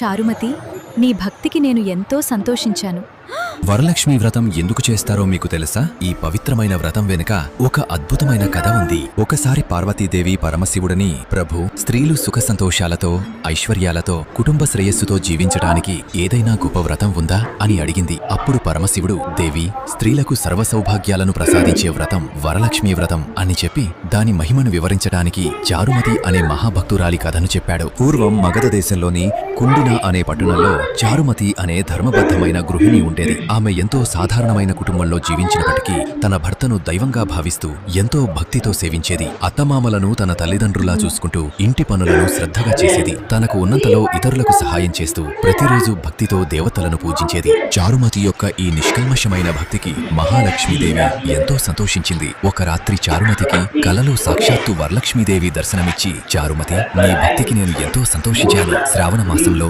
చారుమతి, నీ భక్తికి నేను ఎంతో సంతోషించాను. వరలక్ష్మి వ్రతం ఎందుకు చేస్తారో మీకు తెలుసా? ఈ పవిత్రమైన వ్రతం వెనుక ఒక అద్భుతమైన కథ ఉంది. ఒకసారి పార్వతీదేవి పరమశివుడిని, ప్రభు, స్త్రీలు సుఖ సంతోషాలతో, ఐశ్వర్యాలతో, కుటుంబ శ్రేయస్సుతో జీవించడానికి ఏదైనా గొప్ప వ్రతం ఉందా అని అడిగింది. అప్పుడు పరమశివుడు, దేవి, స్త్రీలకు సర్వ సౌభాగ్యాలను ప్రసాదించే వ్రతం వరలక్ష్మి వ్రతం అని చెప్పి దాని మహిమను వివరించడానికి చారుమతి అనే మహాభక్తురాలి కథను చెప్పాడు. పూర్వం మగధ దేశంలోని కుండిన అనే పట్టణంలో చారుమతి అనే ధర్మబద్ధమైన గృహిణి ఉండేది. ఆమె ఎంతో సాధారణమైన కుటుంబంలో జీవించినప్పటికీ తన భర్తను దైవంగా భావిస్తూ ఎంతో భక్తితో సేవించేది. అత్తమామలను తన తల్లిదండ్రులా చూసుకుంటూ ఇంటి పనులను శ్రద్ధగా చేసేది. తనకు ఉన్నంతలో ఇతరులకు సహాయం చేస్తూ ప్రతిరోజు భక్తితో దేవతలను పూజించేది. చారుమతి యొక్క ఈ నిష్కల్మషమైన భక్తికి మహాలక్ష్మీదేవి ఎంతో సంతోషించింది. ఒక రాత్రి చారుమతికి కలలో సాక్షాత్తు వరలక్ష్మీదేవి దర్శనమిచ్చి, చారుమతి, నీ భక్తికి నేను ఎంతో సంతోషించాను. శ్రావణ మాసంలో